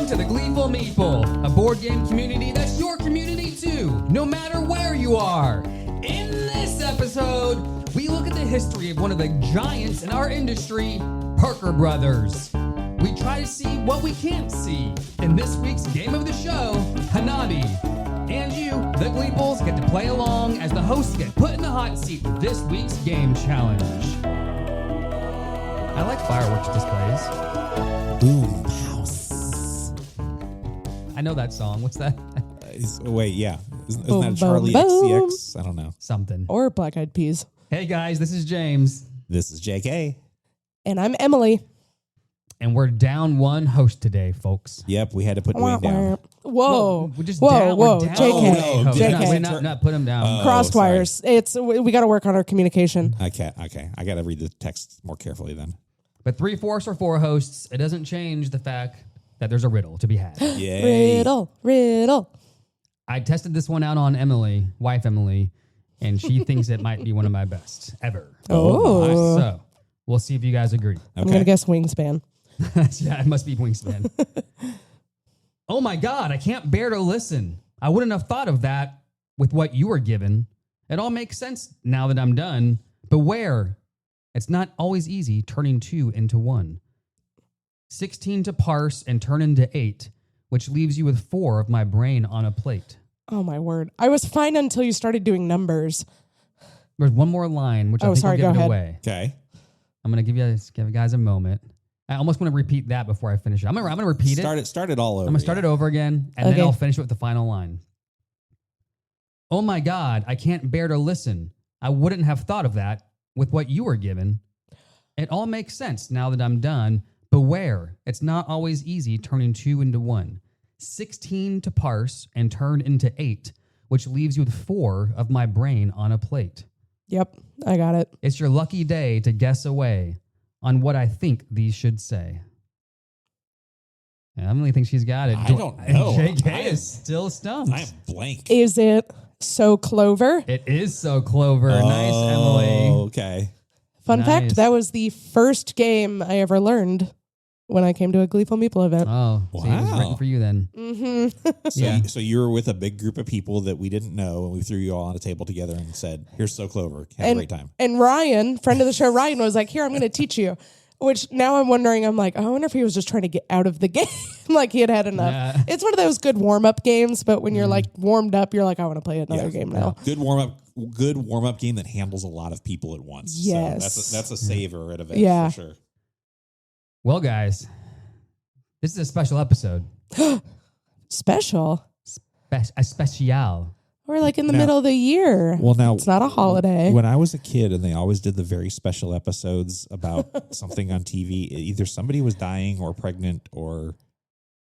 To the Gleeful Meeple, a board game community that's your community too, no matter where you are. In this episode, we look at the history of one of the giants in our industry, Parker Brothers. We try to see what we can't see in this week's game of the show, Hanabi. And you, the Gleeples, get to play along as the hosts get put in the hot seat with this week's game challenge. I like fireworks displays. Boom. I know that song. What's that? Wait, yeah. Isn't Boom, that Charlie boom, boom. XCX? I don't know. Something. Or Black Eyed Peas. Hey guys, this is James. This is JK. And I'm Emily. And we're down one host today, folks. Yep, we had to put Dwayne down. Whoa. We're just whoa, down. whoa. We're down. JK. no, JK. We're not put him down. Crossed wires. We got to work on our communication. Okay. I got to read the text more carefully then. But 3/4 or 4 hosts, it doesn't change the fact that there's a riddle to be had. Yay. Riddle. I tested this one out on Emily, wife Emily, and she thinks it might be one of my best ever. Oh. So we'll see if you guys agree. I'm going to guess wingspan. Yeah, it must be wingspan. Oh my God, I can't bear to listen. I wouldn't have thought of that with what you were given. It all makes sense now that I'm done. Beware, it's not always easy turning 2 into 1. 16 to parse and turn into 8, which leaves you with 4 of my brain on a plate. Oh, my word. I was fine until you started doing numbers. There's one more line, which I think will give it away. Okay. I'm going to give you guys a moment. I almost want to repeat that before I finish it. I'm going to repeat it. Start it all over. I'm going to start it over again, and then I'll finish it with the final line. Oh my God, I can't bear to listen. I wouldn't have thought of that with what you were given. It all makes sense now that I'm done. Beware, it's not always easy turning 2 into 1. 16 to parse and turn into 8, which leaves you with 4 of my brain on a plate. Yep, I got it. It's your lucky day to guess away on what I think these should say. And Emily thinks she's got it. I don't know. JK is still stumped. I'm blank. Is it So Clover? It is So Clover. Nice, Emily. Okay. Fun fact, that was the first game I ever learned when I came to a Gleeful Meeple event. Oh, wow. So it was written for you then. Mm-hmm. So you were with a big group of people that we didn't know, and we threw you all on a table together and said, here's So Clover. Have a great time. And Ryan, friend of the show, Ryan, was like, here, I'm going to teach you. Which now I'm wondering, I wonder if he was just trying to get out of the game. Like he had enough. Yeah. It's one of those good warm-up games, but when you're like warmed up, you're like, I want to play another game now. Good warm-up game that handles a lot of people at once. Yes. So that's a saver at events for sure. Well, guys, this is a special episode. Special? A special. We're like in the middle of the year. Well, now it's not a holiday. When I was a kid and they always did the very special episodes about something on TV, either somebody was dying or pregnant or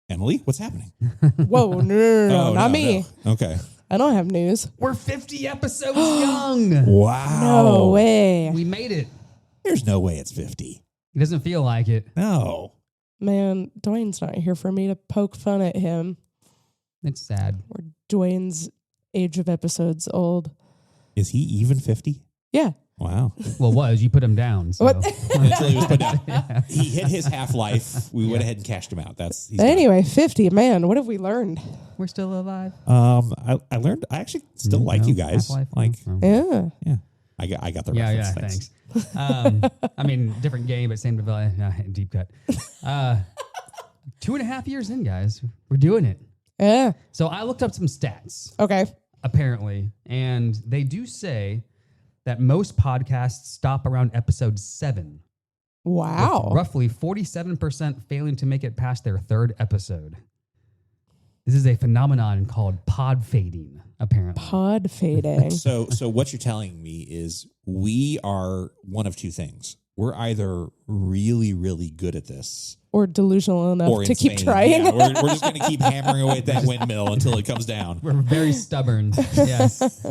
Emily, what's happening? Whoa, no, not me. No. Okay. I don't have news. We're 50 episodes young. Wow. No way. We made it. There's no way it's 50. It doesn't feel like it. No. Man, Dwayne's not here for me to poke fun at him. It's sad. Or Dwayne's age of episodes old. Is he even 50? Yeah. Wow. Well, you put him down. So. What? Until he was put down. Yeah. He hit his half-life. We went ahead and cashed him out. Anyway, 50. Man, what have we learned? We're still alive. I learned. I actually still like you guys. Half-life? Like, Yeah. I got the reference. Yeah, thanks. Different game, but same deep cut. 2.5 years in, guys. We're doing it. Yeah. So I looked up some stats. Okay. Apparently. And they do say that most podcasts stop around episode 7. Wow. With roughly 47% failing to make it past their 3rd episode. This is a phenomenon called pod fading, apparently. Pod fading. So what you're telling me is we are one of two things. We're either really, really good at this. Or delusional enough Or to insane. keep trying. Yeah, we're just going to keep hammering away at that windmill until it comes down. We're very stubborn. Yes.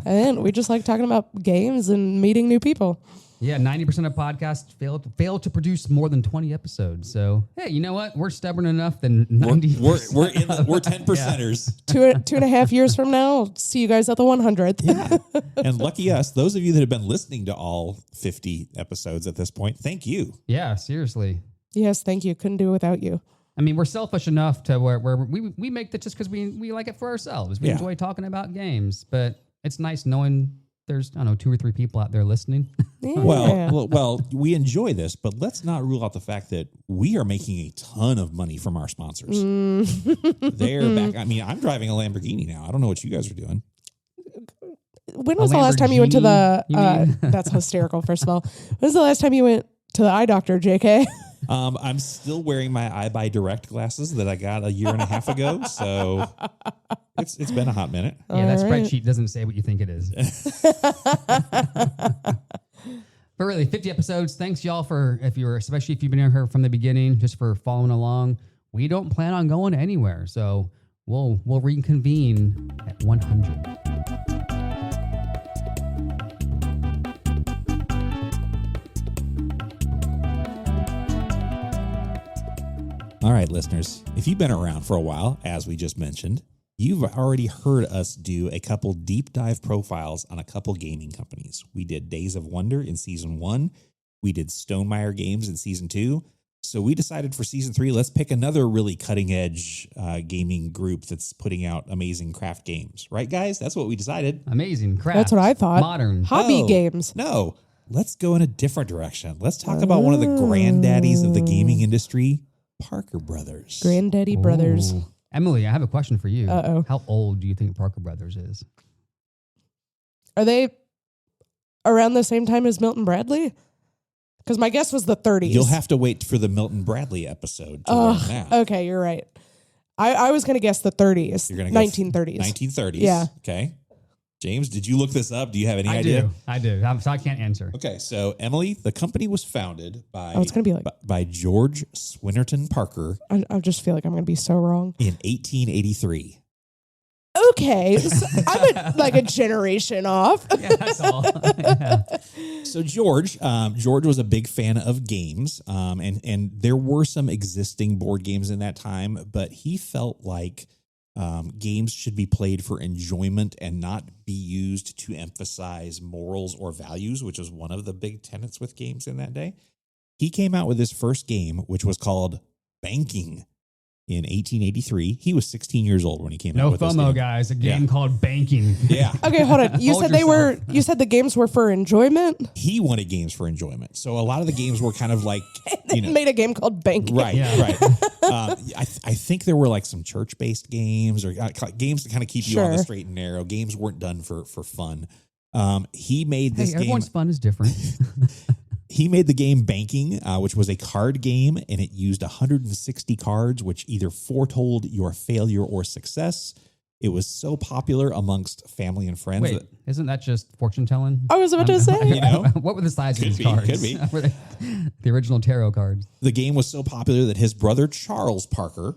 And we just like talking about games and meeting new people. Yeah, 90% of podcasts fail to produce more than 20 episodes. So, hey, you know what? We're stubborn enough that 90. We're 10%ers. Two and a half years from now, I'll see you guys at the 100th. Yeah. And lucky us, those of you that have been listening to all 50 episodes at this point, thank you. Yeah, seriously. Yes, thank you. Couldn't do it without you. I mean, we're selfish enough to where we make that just because we like it for ourselves. We enjoy talking about games, but it's nice knowing there's, I don't know, 2 or 3 people out there listening. Yeah. Well, we enjoy this, but let's not rule out the fact that we are making a ton of money from our sponsors. They're back. I mean, I'm driving a Lamborghini now. I don't know what you guys are doing. When was the last time you went to the... you mean? That's hysterical, first of all. When was the last time you went to the eye doctor, JK? I'm still wearing my iBuy Direct glasses that I got a year and a half ago, so it's been a hot minute. Yeah, that All right. spreadsheet doesn't say what you think it is. But really, 50 episodes. Thanks, y'all, especially if you've been here from the beginning, just for following along. We don't plan on going anywhere, so we'll reconvene at 100. All right, listeners, if you've been around for a while, as we just mentioned, you've already heard us do a couple deep dive profiles on a couple gaming companies. We did Days of Wonder in season 1. We did Stonemaier Games in season 2. So we decided for season 3, let's pick another really cutting edge gaming group that's putting out amazing craft games. Right, guys? That's what we decided. Amazing craft. That's what I thought. Modern. Hobby games. No, let's go in a different direction. Let's talk about one of the granddaddies of the gaming industry, Parker Brothers. Granddaddy Brothers. Ooh. Emily, I have a question for you. Uh-oh. How old do you think Parker Brothers is? Are they around the same time as Milton Bradley? Because my guess was the 30s. You'll have to wait for the Milton Bradley episode to learn that. Okay, you're right. I was going to guess the 30s. You're gonna 1930s. 1930s. Yeah. Okay. James, did you look this up? Do you have any idea? I do. So I can't answer. Okay, so Emily, the company was founded by it's going to be like... by George Swinnerton Parker I just feel like I'm going to be so wrong. in 1883. Okay, so I'm like a generation off. Yeah, that's all. Yeah. So George was a big fan of games, and there were some existing board games in that time, but he felt like games should be played for enjoyment and not be used to emphasize morals or values, which was one of the big tenets with games in that day. He came out with his first game, which was called Banking, in 1883. He was 16 years old when he came out with this FOMO, game. guys. A game called Banking. Yeah. Okay, hold on. You Hold said yourself. you said the games were for enjoyment? He wanted games for enjoyment. So a lot of the games were kind of like, you know, Made a game called Banking. right, Yeah. right. I think there were like some church-based games or games to kind of keep you on the Sure. straight and narrow. Games weren't done for fun. He made this game. Everyone's fun is different. He made the game Banking, which was a card game, and it used 160 cards, which either foretold your failure or success. It was so popular amongst family and friends. Wait, isn't that just fortune telling? I was about to say. You know? What were the size Could of these be, cards? could be. Were they the original tarot cards? The game was so popular that his brother Charles Parker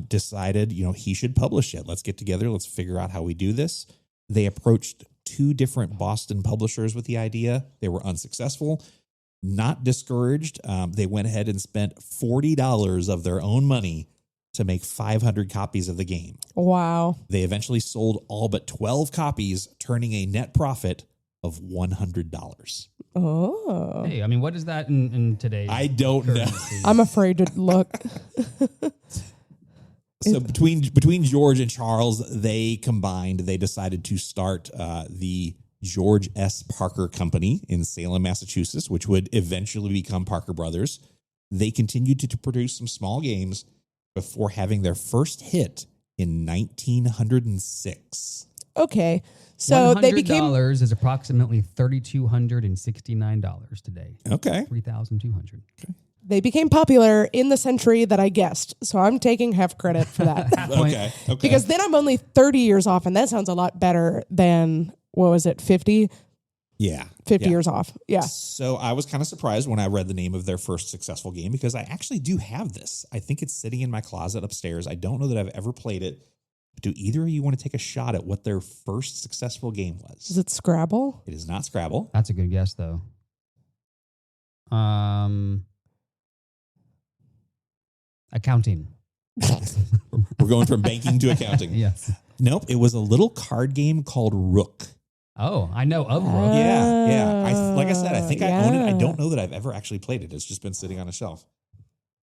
decided, he should publish it. Let's get together. Let's figure out how we do this. They approached 2 different Boston publishers with the idea. They were unsuccessful. Not discouraged, they went ahead and spent $40 of their own money to make 500 copies of the game. Wow. They eventually sold all but 12 copies, turning a net profit of $100. Oh. Hey, I mean, what is that in today's? I don't know. currency? I'm afraid to look. So between George and Charles, they combined. They decided to start the George S. Parker Company in Salem, Massachusetts, which would eventually become Parker Brothers. They continued to produce some small games before having their first hit in 1906. Okay. So they became $100 is approximately $3,269 today. Okay. they became popular in the century that I guessed. So I'm taking half credit for that. Okay. Because then I'm only 30 years off, and that sounds a lot better than, what was it, 50? Yeah. 50 years off. Yeah. So I was kind of surprised when I read the name of their first successful game because I actually do have this. I think it's sitting in my closet upstairs. I don't know that I've ever played it. Do either of you want to take a shot at what their first successful game was? Is it Scrabble? It is not Scrabble. That's a good guess, though. Accounting. We're going from banking to accounting. Yes. Nope. It was a little card game called Rook. Oh, I know of Rook. Yeah. Like I said, I think I own it. I Yeah. don't know that I've ever actually played it. It's just been sitting on a shelf.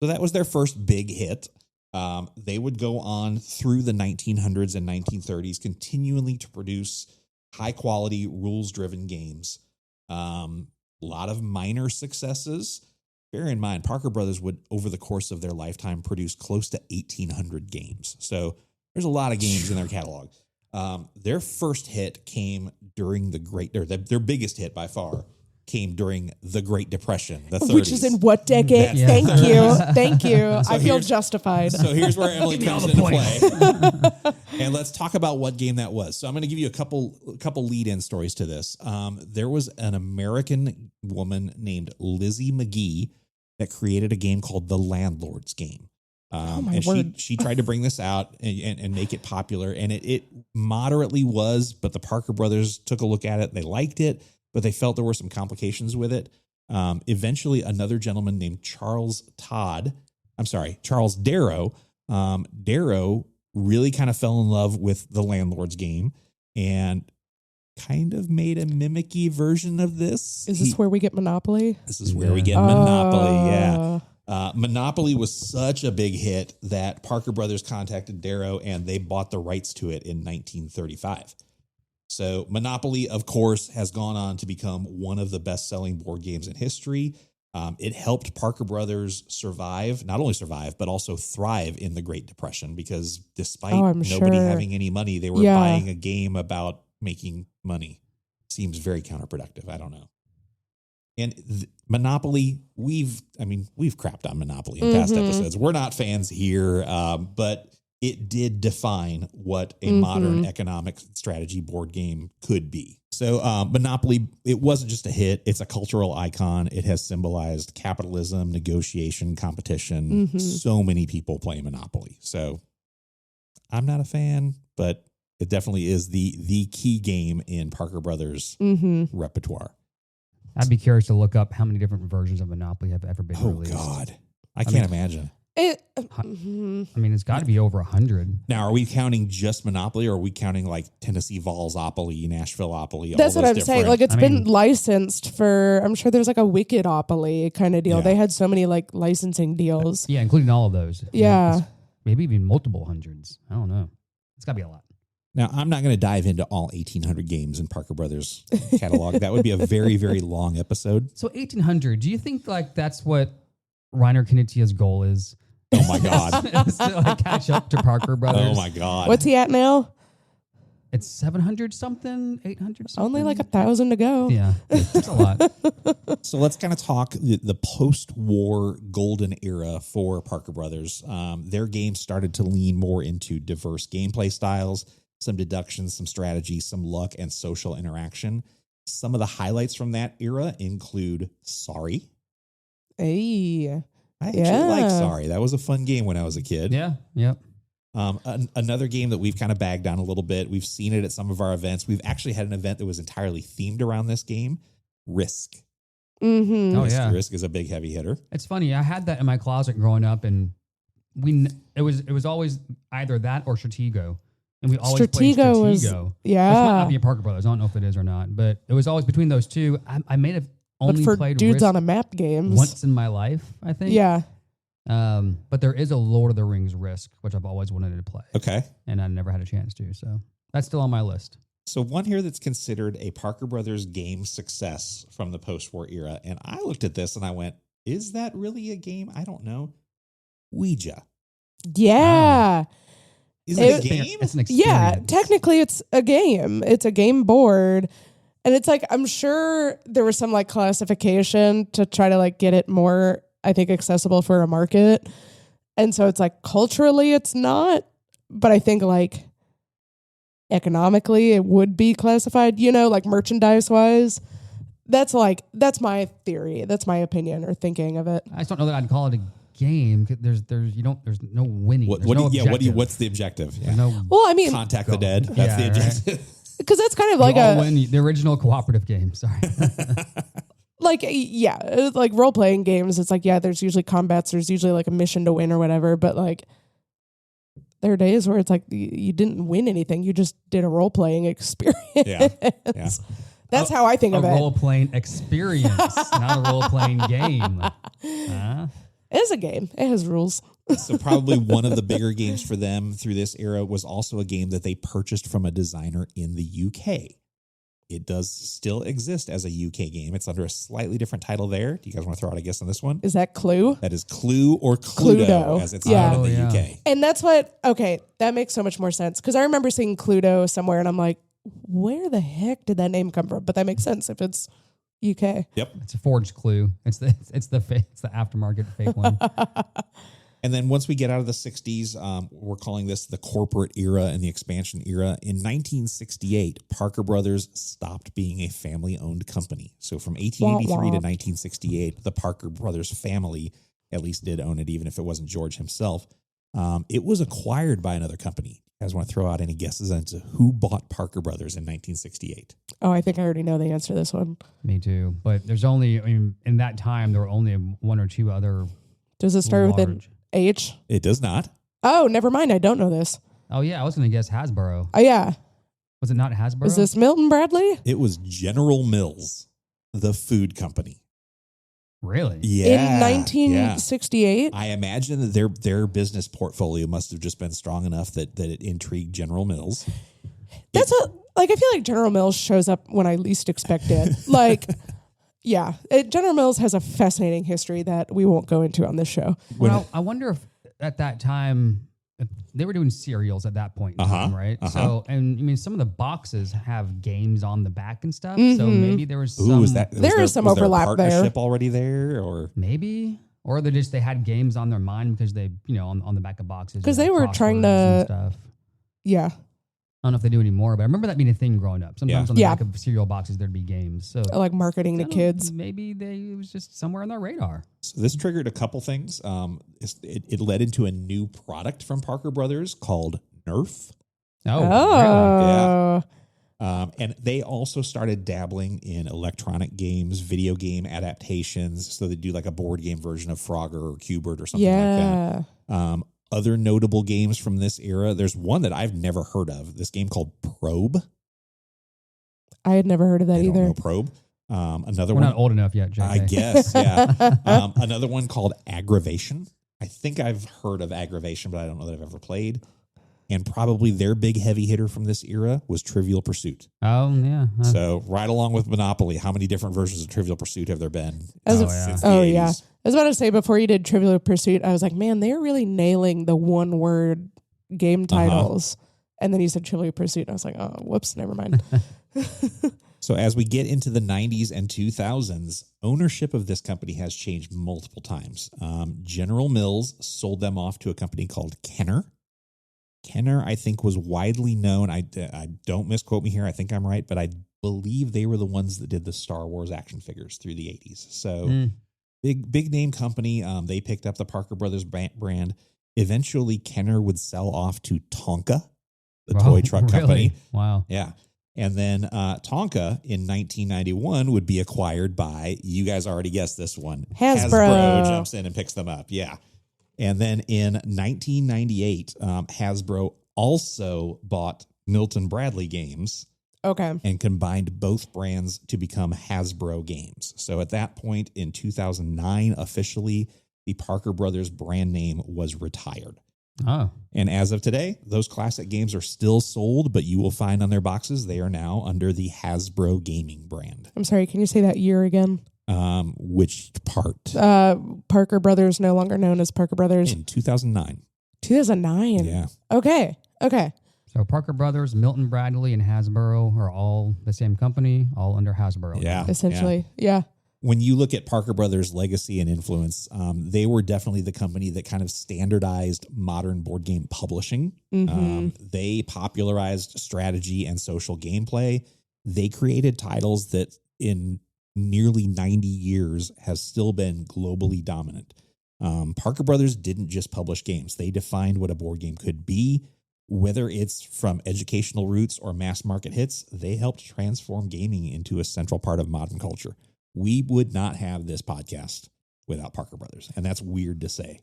So that was their first big hit. They would go on through the 1900s and 1930s, continually to produce high quality, rules driven games. A lot of minor successes. Bear in mind, Parker Brothers would, over the course of their lifetime, produce close to 1,800 games. So there's a lot of games in their catalog. Their first hit came during their biggest hit by far came during the Great Depression, the 30s. Which is in what decade? Yeah. Thank you. Thank you. I feel here's- justified. So here's where Emily Give me all comes the into play. And let's talk about what game that was. So I'm going to give you a couple lead-in stories to this. There was an American woman named Lizzie McGee that created a game called The Landlord's Game. my And word. she tried to bring this out and make it popular. And it moderately was, but the Parker Brothers took a look at it. They liked it, but they felt there were some complications with it. Eventually, another gentleman named Charles Darrow. Darrow really kind of fell in love with The Landlord's Game and kind of made a mimicky version of this. Is this where we get Monopoly? This is where we get Monopoly, yeah. Uh, Monopoly was such a big hit that Parker Brothers contacted Darrow and they bought the rights to it in 1935. So Monopoly, of course, has gone on to become one of the best-selling board games in history. It helped Parker Brothers not only survive, but also thrive in the Great Depression because despite I'm nobody sure. having any money, they were buying a game about making money. Seems very counterproductive. I don't know. And Monopoly, we've crapped on Monopoly in past episodes. We're not fans here, but it did define what a modern economic strategy board game could be. So Monopoly, it wasn't just a hit. It's a cultural icon. It has symbolized capitalism, negotiation, competition. So many people play Monopoly. So I'm not a fan, but it definitely is the key game in Parker Brothers' repertoire. I'd be curious to look up how many different versions of Monopoly have ever been released. Oh, God. I can't imagine. I mean, it's got to be over 100. Now, are we counting just Monopoly or are we counting like Tennessee Vols-opoly, Nashville-opoly? That's what I'm saying. Like it's been mean- licensed for, I'm sure there's like a Wicked-opoly kind of deal. Yeah. They had so many like licensing deals. Yeah, including all of those. Yeah. It's maybe even multiple hundreds. I don't know. It's got to be a lot. Now, I'm not going to dive into all 1,800 games in Parker Brothers catalog. That would be a very, very long episode. So 1800, do you think like that's what Reiner Knizia's goal is? Oh, my God. Is to like catch up to Parker Brothers? Oh, my God. What's he at now? It's 700 something, 800 something. Only like 1,000 to go. Yeah, it's a lot. So let's kind of talk the post-war golden era for Parker Brothers. Their games started to lean more into diverse gameplay styles, some deductions, some strategy, some luck, and social interaction. Some of the highlights from that era include Sorry. Hey. I actually like Sorry. That was a fun game when I was a kid. Yeah, yep. Another game that we've kind of bagged on a little bit. We've seen it at some of our events. We've actually had an event that was entirely themed around this game, Risk. Mm-hmm. Oh, yeah. Risk is a big heavy hitter. It's funny. I had that in my closet growing up, and it was always either that or Stratego, and we always played Stratego was- Stratego. Yeah. Which might not be a Parker Brothers. I don't know if it is or not, but it was always between those two. I may have But only for played dudes Risk on a map games. once in my life, I think. Yeah. But there is a Lord of the Rings Risk, which I've always wanted to play, Okay. and I never had a chance to. So that's still on my list. So one here that's considered a Parker Brothers game success from the post-war era. And I looked at this and I went, is that really a game? I don't know. Ouija. Yeah. Is it a game? It's an experience. Yeah. Technically, it's a game. It's a game board. And it's like, I'm sure there was some like classification to try to like get it more, I think, accessible for a market. And so it's like culturally, it's not. But I think like economically it would be classified, like merchandise wise. That's my theory. That's my opinion or thinking of it. I just don't know that I'd call it a game. There's no winning. What's the objective? Yeah. Well, I mean, Contact the dead. That's the objective. Because that's kind of like the original cooperative game. Sorry. like role playing games. It's like, there's usually combats. There's usually like a mission to win or whatever. But like, there are days where it's like you didn't win anything. You just did a role playing experience. Yeah. That's how I think of it. A role playing experience, not a role playing game. It's a game. It has rules. So probably one of the bigger games for them through this era was also a game that they purchased from a designer in the UK. It does still exist as a UK game. It's under a slightly different title there. Do you guys want to throw out a guess on this one? Is that Clue? That is Clue or Cluedo, as it's known in the UK. And that's that makes so much more sense. Because I remember seeing Cluedo somewhere and I'm like, where the heck did that name come from? But that makes sense if it's UK. Yep. It's a forged Clue. It's the aftermarket fake one. And then once we get out of the 60s, we're calling this the corporate era and the expansion era. In 1968, Parker Brothers stopped being a family-owned company. So from 1883 to 1968, the Parker Brothers family at least did own it, even if it wasn't George himself. It was acquired by another company. You guys want to throw out any guesses into who bought Parker Brothers in 1968? Oh, I think I already know the answer to this one. Me too. But there's only, in that time, there were only one or two other. Does it start with an H? It does not. Oh, never mind. I don't know this. Oh, yeah. I was going to guess Hasbro. Oh, yeah. Was it not Hasbro? Is this Milton Bradley? It was General Mills, the food company. Really? Yeah. In 1968? Yeah. I imagine that their business portfolio must have just been strong enough that it intrigued General Mills. I feel like General Mills shows up when I least expect it. Yeah, General Mills has a fascinating history that we won't go into on this show. Well, I wonder if at that time, if they were doing cereals at that point in time, right? So, and some of the boxes have games on the back and stuff. So maybe there was some. There is some overlap there. Partnership already there, or maybe, or they had games on their mind because they, on the back of boxes. Because they were trying to. Stuff. Yeah. I don't know if they do anymore, but I remember that being a thing growing up. Sometimes on the back of cereal boxes, there'd be games. So like marketing to kids. Maybe it was just somewhere on their radar. So this triggered a couple things. It led into a new product from Parker Brothers called Nerf. Oh. Really? Yeah. And they also started dabbling in electronic games, video game adaptations. So they do like a board game version of Frogger or Q*bert or something like that. Other notable games from this era, there's one that I've never heard of. This game called Probe. I had never heard of that either. Don't know Probe. Another We're one. not old enough yet, JK. I guess, yeah. Another one called Aggravation. I think I've heard of Aggravation, but I don't know that I've ever played. And probably their big heavy hitter from this era was Trivial Pursuit. Oh, yeah. So right along with Monopoly, how many different versions of Trivial Pursuit have there been since the 80s? Yeah. I was about to say, before you did Trivial Pursuit, I was like, man, they're really nailing the one-word game titles. And then you said Trivial Pursuit, and I was like, oh, whoops, never mind. So as we get into the 90s and 2000s, ownership of this company has changed multiple times. General Mills sold them off to a company called Kenner. Kenner, I think, was widely known. I don't misquote me here. I think I'm right, but I believe they were the ones that did the Star Wars action figures through the 80s. So big name company. They picked up the Parker Brothers brand. Eventually, Kenner would sell off to Tonka, the toy truck company. Wow. Yeah. And then Tonka in 1991 would be acquired by, you guys already guessed this one, Hasbro jumps in and picks them up. Yeah. And then in 1998, Hasbro also bought Milton Bradley Games. Okay. And combined both brands to become Hasbro Games. So at that point in 2009, officially, the Parker Brothers brand name was retired. Oh. And as of today, those classic games are still sold, but you will find on their boxes they are now under the Hasbro Gaming brand. I'm sorry, can you say that year again? Which part? Parker Brothers, no longer known as Parker Brothers. In 2009. 2009? Yeah. Okay. So Parker Brothers, Milton Bradley, and Hasbro are all the same company, all under Hasbro. Yeah. Essentially, yeah. when you look at Parker Brothers' legacy and influence, they were definitely the company that kind of standardized modern board game publishing. They popularized strategy and social gameplay. They created titles that in nearly 90 years has still been globally dominant. Parker Brothers didn't just publish games. They defined what a board game could be. Whether it's from educational roots or mass market hits, they helped transform gaming into a central part of modern culture. We would not have this podcast without Parker Brothers, and that's weird to say.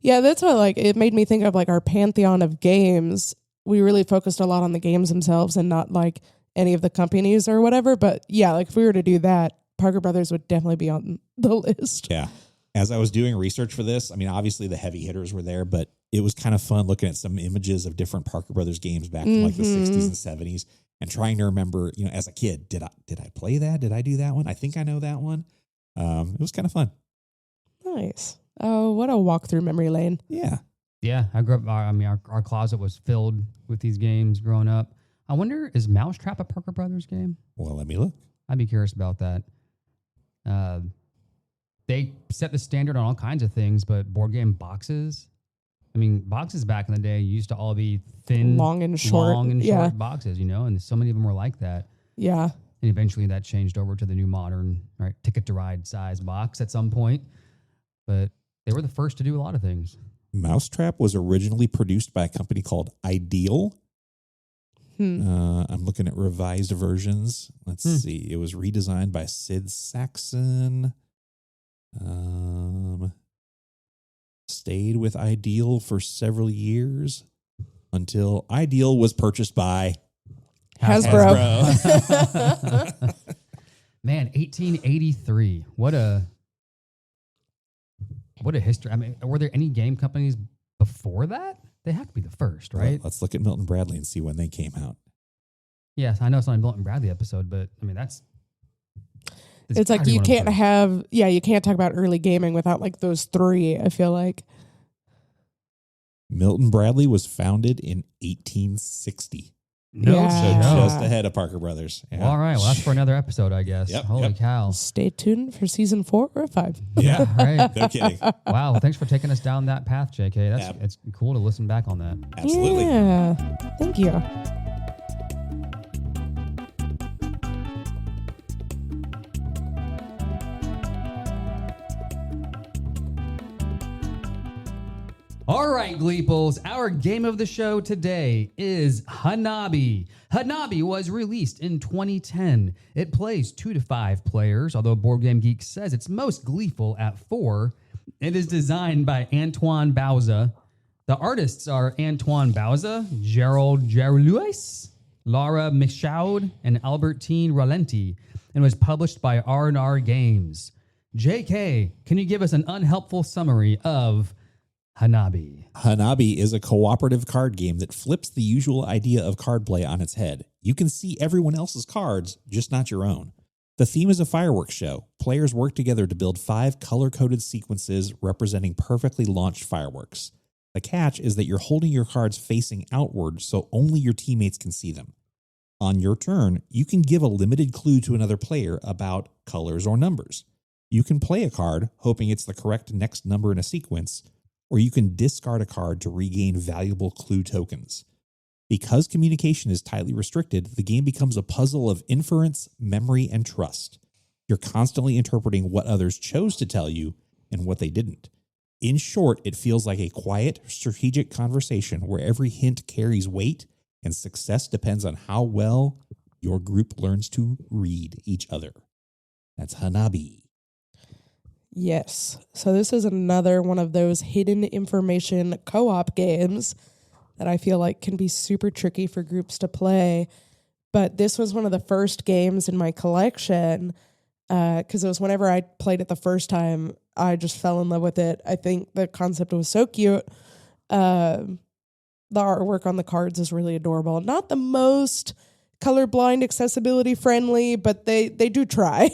Yeah, that's what like it made me think of like our pantheon of games. We really focused a lot on the games themselves and not like any of the companies or whatever. But yeah, like if we were to do that, Parker Brothers would definitely be on the list. Yeah. As I was doing research for this, I mean, obviously the heavy hitters were there, but it was kind of fun looking at some images of different Parker Brothers games back from like the 60s and 70s and trying to remember, you know, as a kid, did I play that? Did I do that one? I think I know that one. It was kind of fun. Nice. Oh, what a walk through memory lane. Yeah. Yeah, I grew up. Our closet was filled with these games growing up. I wonder, is Mousetrap a Parker Brothers game? Well, let me look. I'd be curious about that. They set the standard on all kinds of things, but board game boxes. I mean, boxes back in the day used to all be thin, long and short boxes, you know, and so many of them were like that. Yeah. And eventually that changed over to the new modern, right, ticket to ride size box at some point. But they were the first to do a lot of things. Mousetrap was originally produced by a company called Ideal. I'm looking at revised versions. Let's see. It was redesigned by Sid Saxon. Stayed with Ideal for several years until Ideal was purchased by Hasbro. Man, 1883. What a history. I mean, were there any game companies before that? They have to be the first, right? Well, let's look at Milton Bradley and see when they came out. Yes, I know it's not a Milton Bradley episode, but I mean, it's like you can't you can't talk about early gaming without like those three, I feel like. Milton Bradley was founded in 1860. So just ahead of Parker Brothers. Yeah. Well, all right. Well, that's for another episode, I guess. Holy cow. Stay tuned for season 4 or 5. Yeah, right. No kidding. Wow. Well, thanks for taking us down that path, JK. It's cool to listen back on that. Absolutely. Yeah. Thank you. All right, Gleeples, our game of the show today is Hanabi. Hanabi was released in 2010. It plays 2 to 5 players, although Board Game Geek says it's most gleeful at 4. It is designed by Antoine Bauza. The artists are Antoine Bauza, Gerald Geroulis, Laura Michaud, and Albertine Ralenti, and was published by R&R Games. JK, can you give us an unhelpful summary of Hanabi? Hanabi is a cooperative card game that flips the usual idea of card play on its head. You can see everyone else's cards, just not your own. The theme is a fireworks show. Players work together to build 5 color-coded sequences representing perfectly launched fireworks. The catch is that you're holding your cards facing outward so only your teammates can see them. On your turn, you can give a limited clue to another player about colors or numbers. You can play a card, hoping it's the correct next number in a sequence, or you can discard a card to regain valuable clue tokens. Because communication is tightly restricted, the game becomes a puzzle of inference, memory, and trust. You're constantly interpreting what others chose to tell you and what they didn't. In short, it feels like a quiet, strategic conversation where every hint carries weight and success depends on how well your group learns to read each other. That's Hanabi. Yes. So this is another one of those hidden information co-op games that I feel like can be super tricky for groups to play. But this was one of the first games in my collection because it was whenever I played it the first time, I just fell in love with it. I think the concept was so cute. The artwork on the cards is really adorable. Not the most colorblind, accessibility friendly, but they do try.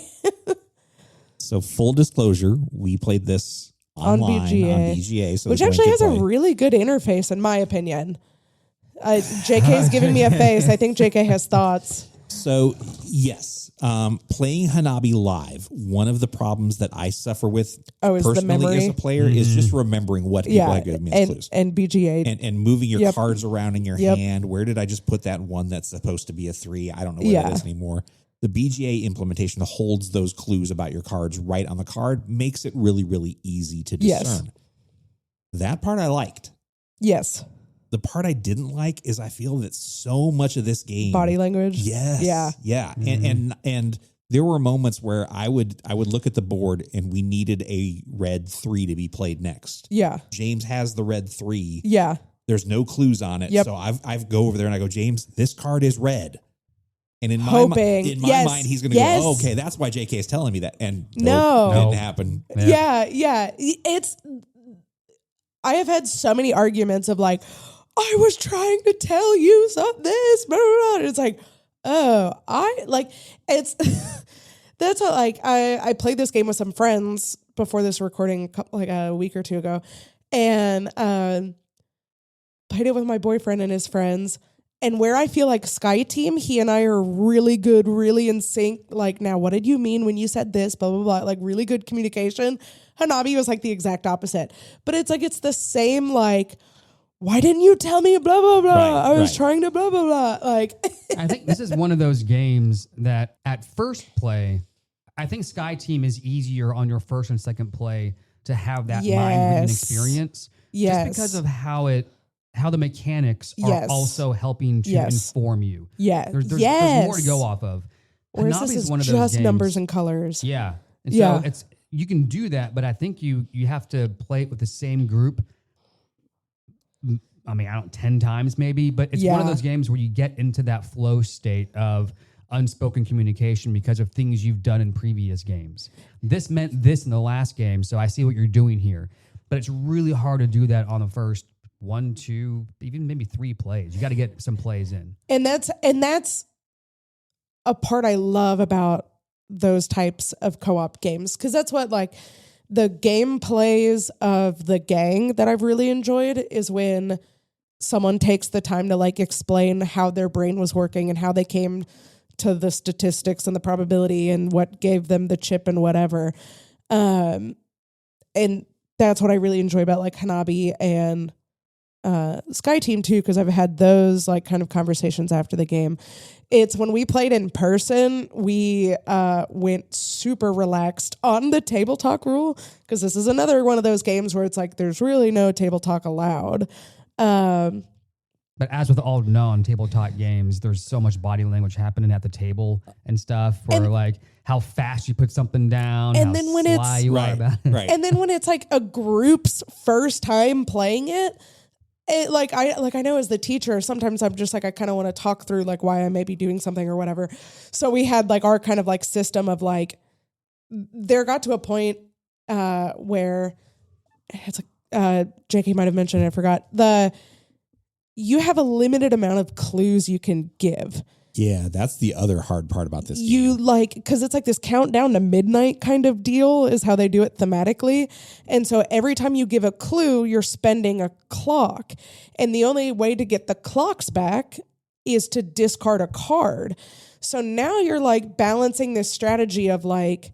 So full disclosure, we played this online on BGA. So which actually has a really good interface, in my opinion. JK's giving me a face. I think JK has thoughts. So, yes, playing Hanabi live, one of the problems that I suffer with is the personally memory. as a player is just remembering what people have given me as clues. And BGA. And moving your Yep. cards around in your Yep. hand. Where did I just put that one that's supposed to be a 3? I don't know where that is anymore. The BGA implementation holds those clues about your cards right on the card, makes it really, really easy to discern. Yes. That part I liked. Yes. The part I didn't like is I feel that so much of this game Body language. Yes. Yeah. Yeah. And there were moments where I would look at the board and we needed a red 3 to be played next. Yeah. James has the red 3. Yeah. There's no clues on it. Yep. So I go over there and I go, James, this card is red. And in my Yes. mind, he's going to Yes. go, oh, okay, that's why JK is telling me that. And No. didn't happen. Yeah. I have had so many arguments of like, I was trying to tell you this, blah, blah, blah. And it's like, it's, that's what, like, I played this game with some friends before this recording, like a week or two ago, and played it with my boyfriend and his friends. And where I feel like Sky Team, he and I are really good, really in sync. Like, now, what did you mean when you said this? Blah, blah, blah. Like, really good communication. Hanabi was like the exact opposite. But it's like, it's the same, like, why didn't you tell me blah, blah, blah? Right, I was trying to blah, blah, blah. Like, I think this is one of those games that at first play, I think Sky Team is easier on your first and second play to have that mind reading experience. Yes. Just because of how the mechanics are also helping to inform you. Yeah. There's more to go off of. Whereas Hanabi's this is one of those just games. numbers and colors. Yeah. And so you can do that, but I think you have to play it with the same group. I mean, 10 times maybe, but it's one of those games where you get into that flow state of unspoken communication because of things you've done in previous games. This meant this in the last game, so I see what you're doing here. But it's really hard to do that on the first 1, 2, even maybe 3 plays. You got to get some plays in. And that's a part I love about those types of co-op games, because that's what, like, the game plays of the gang that I've really enjoyed is when someone takes the time to, like, explain how their brain was working and how they came to the statistics and the probability and what gave them the chip and whatever. And that's what I really enjoy about, like, Hanabi and Sky Team too, because I've had those, like, kind of conversations after the game. It's when we played in person, we went super relaxed on the table talk rule, because this is another one of those games where it's like there's really no table talk allowed. But as with all non-table talk games, there's so much body language happening at the table and stuff, where like how fast you put something down, and how then when sly it's you are about it. Right. And then when it's like a group's first time playing it, I know as the teacher, sometimes I'm just like, I kind of want to talk through like why I may be doing something or whatever. So we had like our kind of like system of like, there got to a point where it's like, JK might have mentioned it, I forgot. You have a limited amount of clues you can give. Yeah, that's the other hard part about this You game. like, because it's like this countdown to midnight kind of deal is how they do it thematically. And so every time you give a clue, you're spending a clock. And the only way to get the clocks back is to discard a card. So now you're like balancing this strategy of like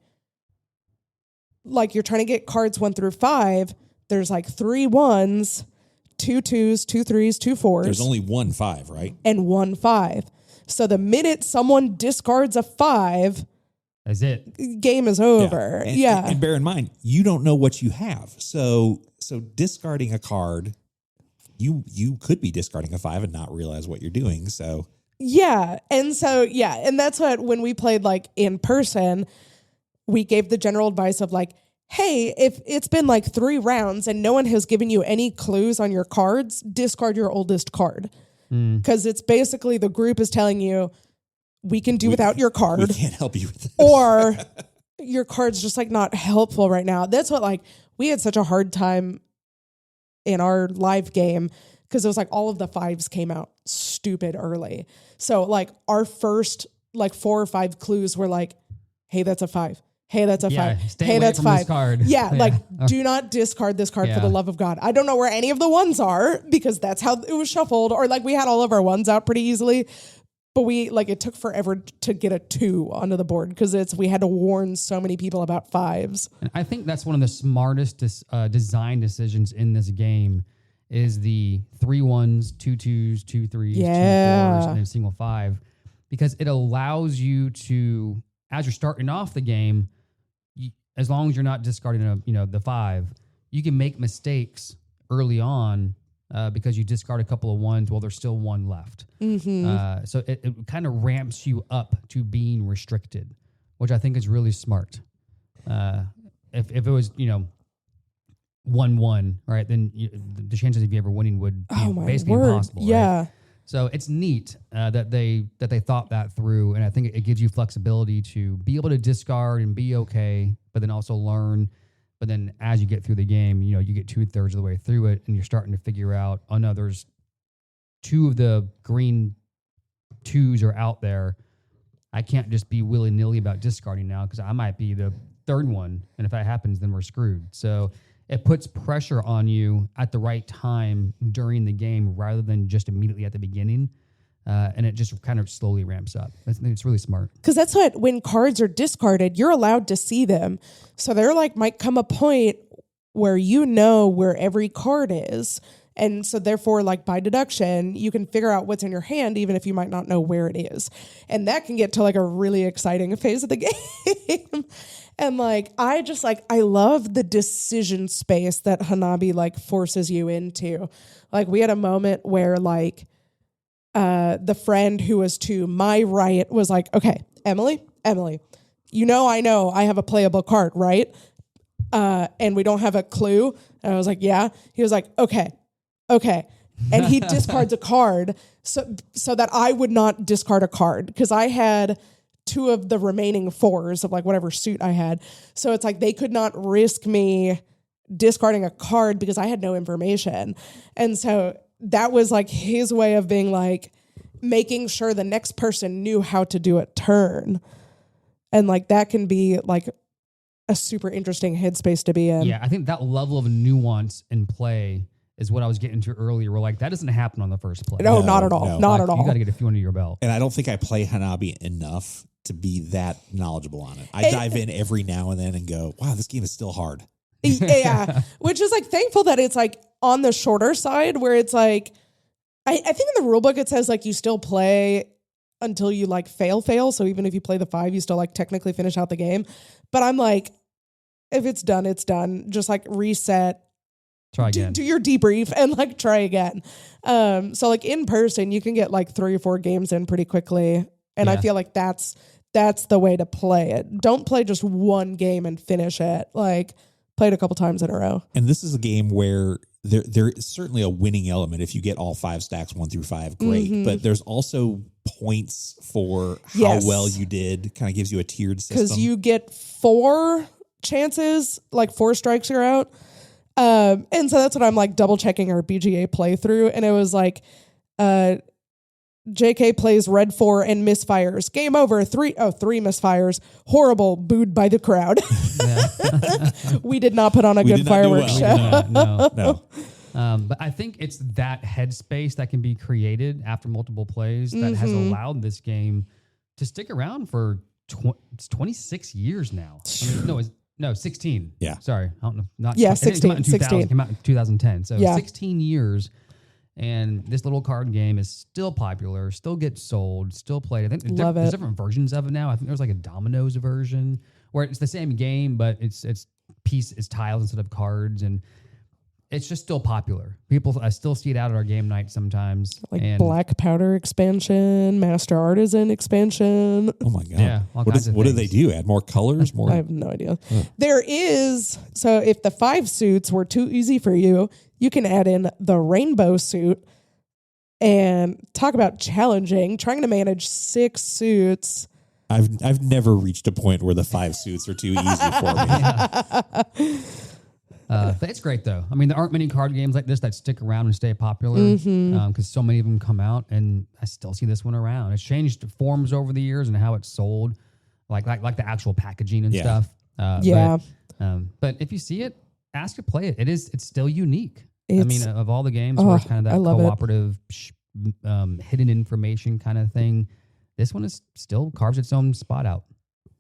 you're trying to get cards 1 through 5. There's like 3 1s, 2 2s, 2 3s, 2 4s. There's only 1 5, right? And 1 5. So the minute someone discards a 5, that's it. Game is over. Yeah. And bear in mind, you don't know what you have. So discarding a card, you could be discarding a 5 and not realize what you're doing. So And that's what, when we played like in person, we gave the general advice of like, hey, if it's been like 3 rounds and no one has given you any clues on your cards, discard your oldest card. Because it's basically the group is telling you, we can do without your card. We can't help you with this. Or your card's just like not helpful right now. That's what, like, we had such a hard time in our live game because it was like all of the 5s came out stupid early. So like our first like 4 or 5 clues were like, hey, that's a 5. Hey, that's a 5. Stay hey, away that's from 5. this card. Yeah, like do not discard this card for the love of God. I don't know where any of the 1s are because that's how it was shuffled. Or like we had all of our 1s out pretty easily. But it took forever to get a 2 onto the board because we had to warn so many people about 5s. And I think that's one of the smartest design decisions in this game is the 3 1s, 2 2s, 2 3s, 2 4s, and then a single 5, because it allows you to, as you're starting off the game, as long as you're not discarding the 5, you can make mistakes early on because you discard a couple of 1s while there's still 1 left. Mm-hmm. So it kind of ramps you up to being restricted, which I think is really smart. If it was 1-1, right, then the chances of you ever winning would be basically impossible. Yeah. Right? So it's neat that they thought that through, and I think it gives you flexibility to be able to discard and be okay, but then also learn. But then as you get through the game, you get 2/3 of the way through it, and you're starting to figure out, oh no, there's 2 of the green 2s are out there. I can't just be willy-nilly about discarding now because I might be the 3rd one, and if that happens, then we're screwed. So it puts pressure on you at the right time during the game rather than just immediately at the beginning. And it just kind of slowly ramps up. I think it's really smart. Because that's when cards are discarded, you're allowed to see them. So there might come a point where where every card is. And so therefore, by deduction, you can figure out what's in your hand, even if you might not know where it is. And that can get to a really exciting phase of the game. And I love the decision space that Hanabi you know into. We had a moment where the friend who was to my right was okay, Emily, I know I have a playable card, right? And we don't have a clue. And I was yeah. He was okay. And he discards a card so that I would not discard a card because I had 2 of the remaining 4s of whatever suit I had. So it's they could not risk me discarding a card because I had no information. And so that was his way of being making sure the next person knew how to do a turn. And that can be a super interesting headspace to be in. Yeah, I think that level of nuance in play is what I was getting to earlier. We're that doesn't happen on the first play. No, not at all. No. Not at all. You got to get a few under your belt. And I don't think I play Hanabi enough to be that knowledgeable on it. I dive in every now and then and go, wow, this game is still hard. Yeah, which is thankful that it's on the shorter side where it's I think in the rule book it says you still play until you fail. So even if you play the 5, you still technically finish out the game. But I'm if it's done, it's done. Just reset. Try again. Do your debrief and try again. So in person, you can get 3 or 4 games in pretty quickly. And I feel that's the way to play it. Don't play just one game and finish it. Play it a couple times in a row. And this is a game where there is certainly a winning element. If you get all 5 stacks, 1 through 5, great. Mm-hmm. But there's also points for how well you did. Kind of gives you a tiered system. Because you get 4 chances, 4 strikes, you're out. And so that's what I'm double checking our BGA playthrough. And it was JK plays red 4 and misfires. Game over. 3 misfires. Horrible. Booed by the crowd. We did not put on a good fireworks show. No. But I think it's that headspace that can be created after multiple plays that has allowed this game to stick around for 26 years now. No, 16. Yeah. Sorry. I don't know. 16. It came out in 2010. So 16 years. And this little card game is still popular, still gets sold, still played. I think there's different versions of it now. I think there's a Dominoes version where it's the same game, but it's tiles instead of cards. And it's just still popular. I still see it out at our game night sometimes. Black Powder expansion, Master Artisan expansion. Oh my God. Yeah. What do they do? Add more colors? I have no idea. There is, so if the 5 suits were too easy for you, you can add in the rainbow suit and talk about challenging, trying to manage 6 suits. I've never reached a point where the 5 suits are too easy for me. But it's great though. I mean, there aren't many card games like this that stick around and stay popular because so many of them come out, and I still see this one around. It's changed forms over the years and how it's sold, like the actual packaging and stuff. But if you see it, ask to play it. It's still unique. Of all the games where it's kind of that cooperative hidden information kind of thing, this one is still carves its own spot out.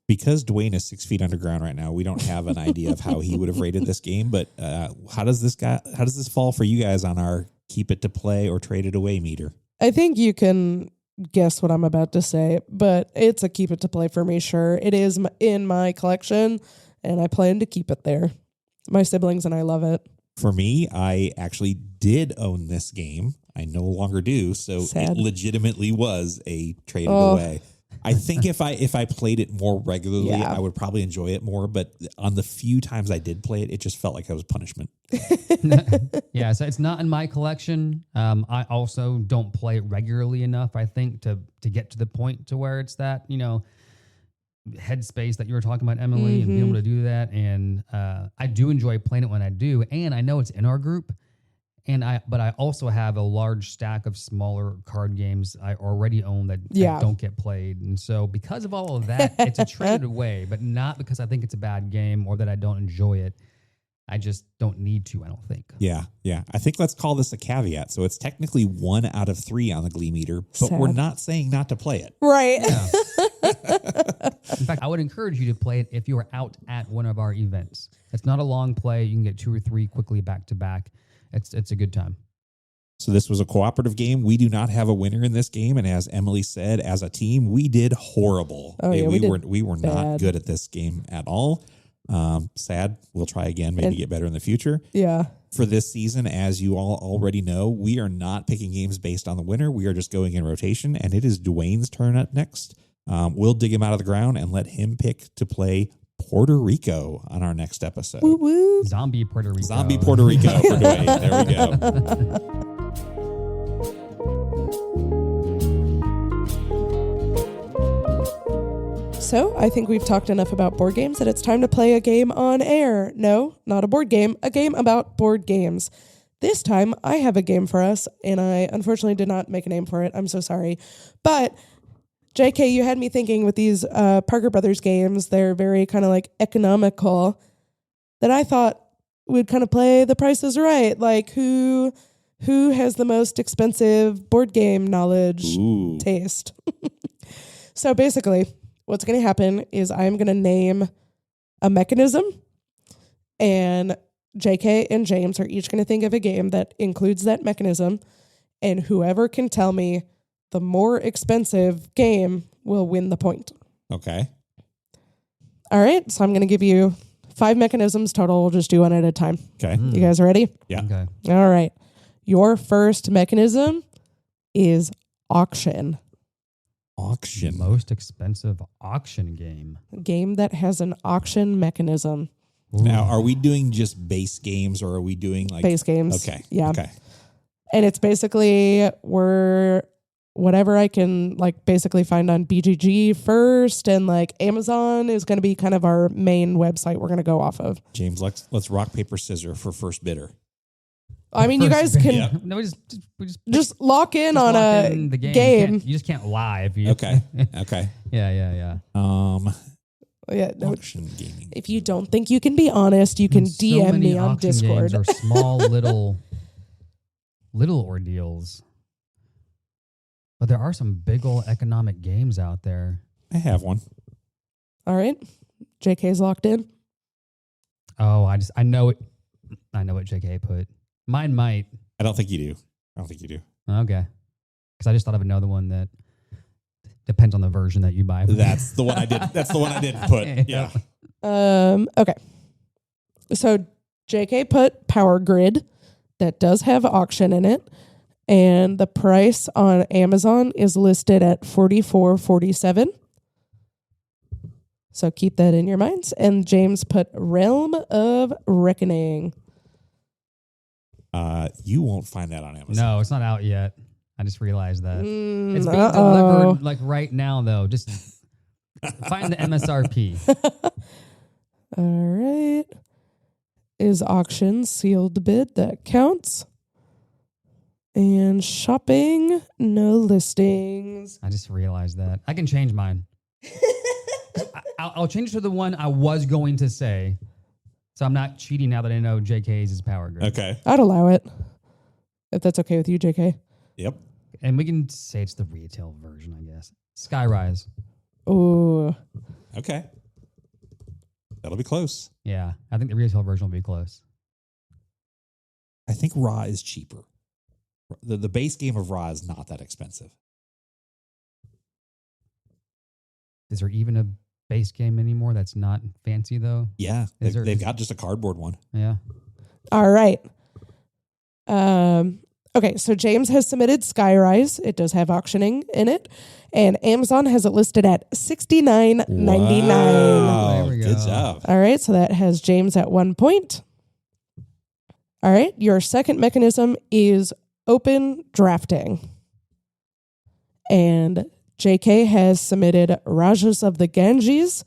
Because Dwayne is 6 feet underground right now, we don't have an idea of how he would have rated this game. But how does this fall for you guys on our keep it to play or trade it away meter? I think you can guess what I'm about to say, but it's a keep it to play for me. Sure, it is in my collection, and I plan to keep it there. My siblings and I love it. For me, I actually did own this game. I no longer do, so Sad. It legitimately was a trade it away. I think if I played it more regularly, Yeah. I would probably enjoy it more. But on the few times I did play it, it just felt like it was punishment. Yeah, so it's not in my collection. I also don't play it regularly enough, I think, to get to the point to where it's that, headspace that you were talking about, Emily, and being able to do that. And I do enjoy playing it when I do. And I know it's in our group. But I also have a large stack of smaller card games I already own that don't get played. And so because of all of that, it's a traded away, but not because I think it's a bad game or that I don't enjoy it. I just don't need to, I don't think. Yeah. I think let's call this a caveat. So it's technically 1 out of 3 on the Glee meter, but Sad. we're not saying not to play it. Right. Yeah. In fact, I would encourage you to play it if you are out at one of our events. It's not a long play. You can get 2 or 3 quickly back to back. It's a good time. So this was a cooperative game. We do not have a winner in this game, and as Emily said, as a team, we did horrible. Oh, yeah, we were not bad. good at this game at all. Sad. We'll try again, maybe get better in the future. Yeah. For this season, as you all already know, we are not picking games based on the winner. We are just going in rotation, and it is Dwayne's turn up next. We'll dig him out of the ground and let him pick to play Puerto Rico on our next episode. Woo woo. Zombie Puerto Rico. Zombie Puerto Rico for Dwayne. There we go. So I think we've talked enough about board games that it's time to play a game on air. No, not a board game, a game about board games. This time I have a game for us, and I unfortunately did not make a name for it. I'm so sorry. But JK, you had me thinking with these Parker Brothers games, they're very kind of like economical, that I thought we'd kind of play The Price is Right. Like who has the most expensive board game knowledge taste? So basically, what's going to happen is I'm going to name a mechanism, and JK and James are each going to think of a game that includes that mechanism, and whoever can tell me the more expensive game will win the point. Okay. All right. So I'm going to give you 5 mechanisms total. We'll just do one at a time. Okay. You guys ready? Yeah. Okay. All right. Your first mechanism is auction. Auction. Most expensive auction game. A game that has an auction mechanism. Ooh. Now, are we doing just base games or are we doing like Base games. Okay. Yeah. Okay. And it's basically whatever I can like basically find on BGG first, and like Amazon is going to be kind of our main website we're going to go off of. James, let's rock, paper, scissors for first bidder. I mean, you guys can Yeah. No, we just lock in just on lock a in the game. You just can't lie if you. Okay. Okay. Yeah. Yeah, no, Auction gaming. if you don't think you can be honest, you can So DM many me on auction Discord. games are small little ordeals. But there are some big old economic games out there. I have one. All right. JK's locked in. Oh, I know it. I know what JK put. Mine might. I don't think you do. Okay. Because I just thought of another one that depends on the version that you buy. That's the one I did. That's the one I didn't put. Yeah. Okay. So JK put Power Grid. That does have auction in it. And the price on Amazon is listed at $44.47. So keep that in your minds. And James put Realm of Reckoning. You won't find that on Amazon. No, it's not out yet. I just realized that. It's being uh-oh. delivered like right now, though. Just find the MSRP. All right. Is auction sealed bid? That counts. And shopping, no listings. I just realized that. I can change mine. I'll change it to the one I was going to say. So I'm not cheating now that I know JK's is Power Grid. Okay. I'd allow it. If that's okay with you, JK. Yep. And we can say it's the retail version, I guess. Skyrise. Ooh. Okay. That'll be close. Yeah, I think the retail version will be close. I think Ra is cheaper. The base game of Ra is not that expensive. Is there even a base game anymore that's not fancy though? Yeah. Is there- They've got just a cardboard one. Yeah. All right. Okay, so James has submitted Skyrise. It does have auctioning in it. And Amazon has it listed at $69.99. Wow. There we go. Good job. All right, so that has James at 1 point. All right, your second mechanism is open drafting. And JK has submitted Rajas of the Ganges,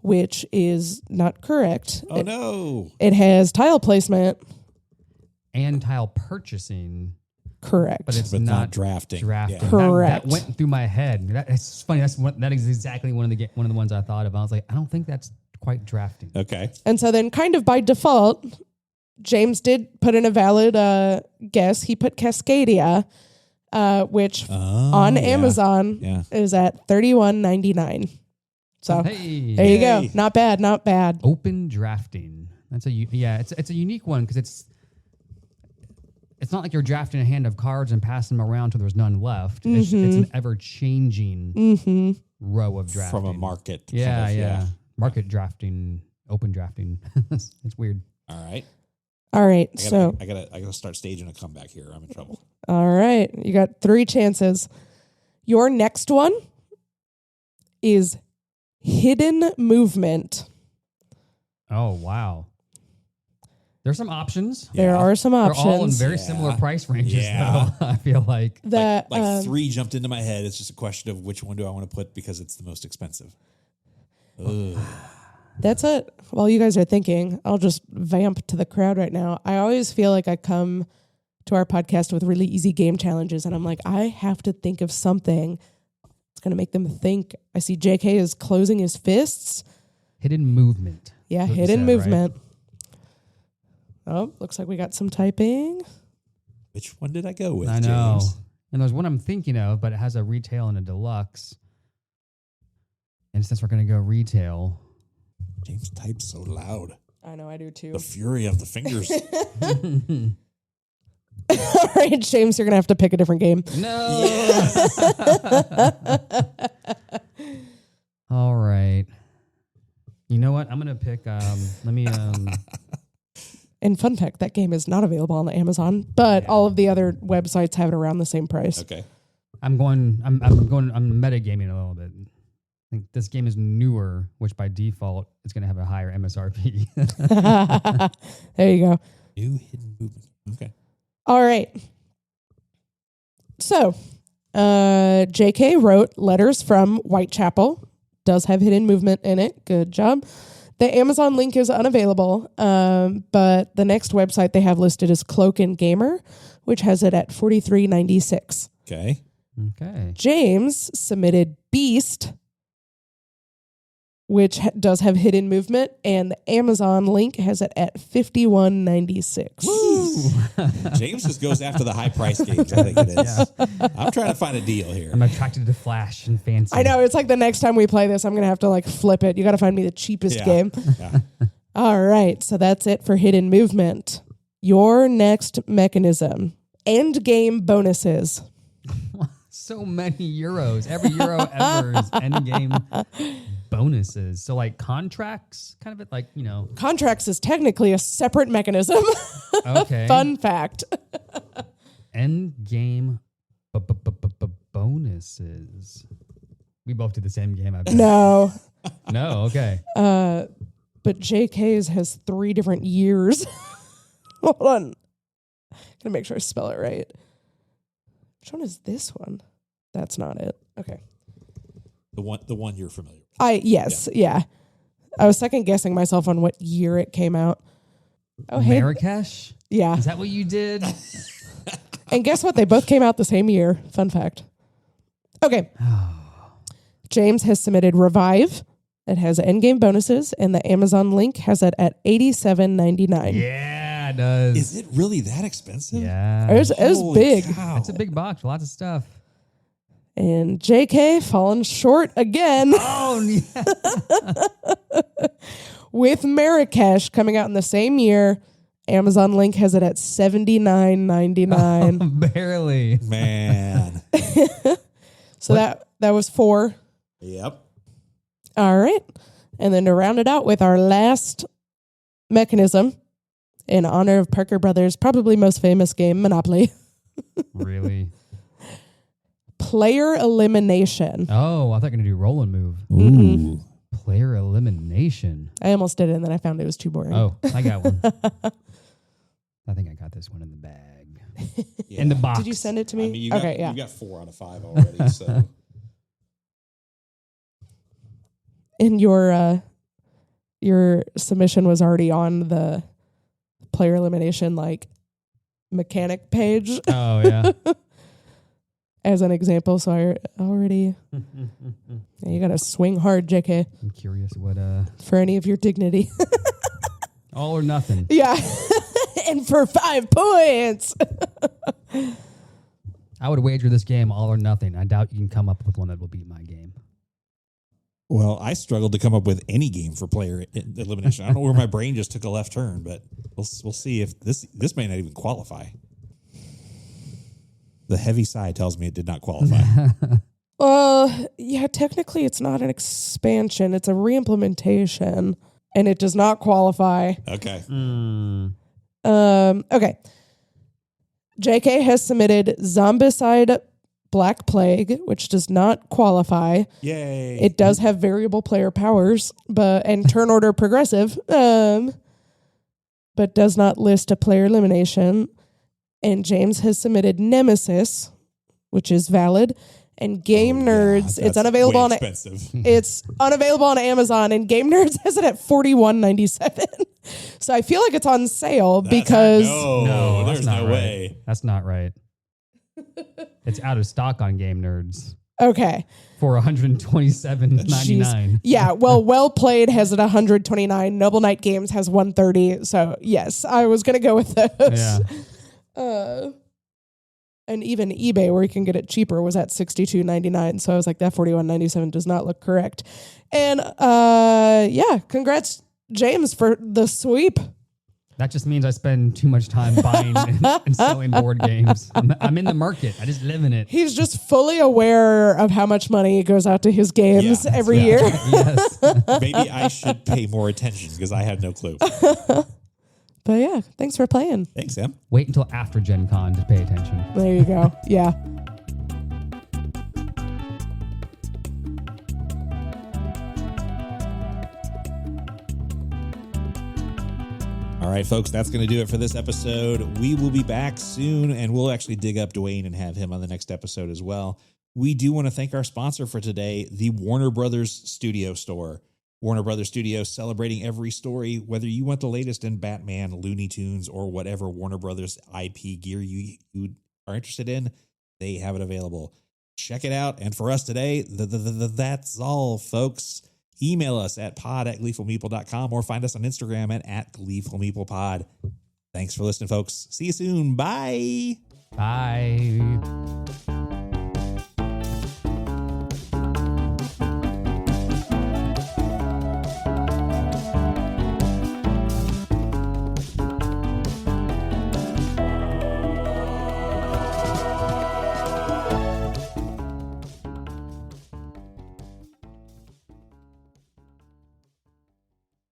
which is not correct. Oh, no. It has tile placement. And tile purchasing, Correct. but it's But not not drafting. Drafting. Yeah. Correct. That went through my head. It's funny. That is exactly one of the ones I thought of. I was like, I don't think that's quite drafting. Okay. And so then kind of by default, James did put in a valid guess. He put Cascadia, which on Amazon is at $31.99. So Hey, there you Yay. go. Not bad, not bad. open drafting. That's it's a unique one because it's not like you're drafting a hand of cards and passing them around till there's none left. It's an ever changing row of drafting From a market. Yeah, kind of, yeah. Market drafting, open drafting. It's weird. All right. All right. I gotta start staging a comeback here. I'm in trouble. All right. You got 3 chances. Your next one is hidden movement. Oh wow. There's some options. There are some options. They're all in very similar price ranges, Yeah. though. I feel like. that Like 3 jumped into my head. It's just a question of which one do I want to put because it's the most expensive. Ugh. That's it. While you guys are thinking, I'll just vamp to the crowd right now. I always feel like I come to our podcast with really easy game challenges, and I'm like, I have to think of something that's going to make them think. I see JK is closing his fists. Hidden movement. Yeah, What you hidden said, movement. Oh, looks like we got some typing. Which one did I go with? I know. James? And there's one I'm thinking of, but it has a retail and a deluxe. And since we're going to go retail. James types so loud. I know, I do too. The fury of the fingers. All right, James, you're going to have to pick a different game. No. All right. You know what? I'm going to pick, And fun fact, that game is not available on Amazon, but all of the other websites have it around the same price. Okay. I'm metagaming a little bit. I think this game is newer, which by default is going to have a higher MSRP. There you go. New hidden movement. Okay. All right. So, JK wrote Letters from Whitechapel. Does have hidden movement in it. Good job. The Amazon link is unavailable, but the next website they have listed is Cloak and Gamer, which has it at $43.96. Okay. Okay. James submitted Beast, which does have hidden movement, and the Amazon link has it at $51.96. James just goes after the high price games. I think it is. I'm trying to find a deal here. I'm attracted to flash and fancy. I know, it's like the next time we play this, I'm going to have to like flip it. You got to find me the cheapest game. Yeah. All right, so that's it for hidden movement. Your next mechanism, end game bonuses. So many euros. Every euro ever is endgame bonuses. So like contracts, kind of it like, Contracts is technically a separate mechanism. Okay. Fun fact. Endgame bonuses. We both did the same game, I bet. No, No, okay. but JK's has 3 different years. Hold on. Gonna make sure I spell it right. Which one is this one? That's not it. Okay. The one you're familiar with. Yeah. I was second guessing myself on what year it came out. Oh, hey. Marrakesh? Yeah. Is that what you did? And guess what? They both came out the same year. Fun fact. Okay. James has submitted Revive. It has endgame bonuses, and the Amazon link has it at $87.99. Yeah, it does. Is it really that expensive? Yeah. It was Holy big. cow. It's a big box, lots of stuff. And JK falling short again. Oh, yeah. With Marrakesh coming out in the same year. Amazon link has it at $79.99. Barely. Man. So that was 4. Yep. All right. And then to round it out with our last mechanism in honor of Parker Brothers' probably most famous game, Monopoly. Really? Player elimination. Oh, I thought you were going to do roll and move. Ooh. Player elimination. I almost did it, and then I found it was too boring. Oh, I got one. I think I got this one in the bag. Yeah. In the box. Did you send it to me? I mean, you got 4 out of 5 already. So And your submission was already on the player elimination mechanic page Oh, yeah. as an example. So I already you got to swing hard, JK, I'm curious what for any of your dignity. all or nothing. Yeah. And for 5 points. I would wager this game all or nothing. I doubt you can come up with one that will beat my game. well, I struggled to come up with any game for player elimination. I don't know where my brain just took a left turn, but we'll see if this may not even qualify. The heavy sigh tells me it did not qualify. Yeah, technically it's not an expansion. It's a reimplementation, and it does not qualify. Okay. Okay. JK has submitted Zombicide Black Plague, which does not qualify. Yay. It does have variable player powers, and turn order progressive, but does not list a player elimination. And James has submitted Nemesis, which is valid. And Game Nerds, it's unavailable on it's unavailable on Amazon, and Game Nerds has it at $41.97. So I feel like it's on sale because no, there's that's not no right. way. That's not right. It's out of stock on Game Nerds okay. for $127.99. Yeah, well Played has it $129. Noble Knight Games has $130. So yes, I was gonna go with those. Yeah. And even eBay, where you can get it cheaper, was at $62.99. So I was like, that $41.97 does not look correct. And yeah, congrats, James, for the sweep. That just means I spend too much time buying and selling board games. I'm in the market. I just live in it. He's just fully aware of how much money goes out to his games every year. Yes. Maybe I should pay more attention because I had no clue. But yeah, thanks for playing. Thanks, Sam. Wait until after Gen Con to pay attention. There you go. Yeah. All right, folks, that's going to do it for this episode. We will be back soon, and we'll actually dig up Dwayne and have him on the next episode as well. We do want to thank our sponsor for today, the Warner Brothers Studio Store. Warner Brothers Studios, celebrating every story, whether you want the latest in Batman, Looney Tunes, or whatever Warner Brothers IP gear you are interested in, they have it available. Check it out. And for us today, that's all, folks. Email us at pod@gleefulmeeple.com or find us on Instagram at @gleefulmeeplepod. Thanks for listening, folks. See you soon. Bye. Bye.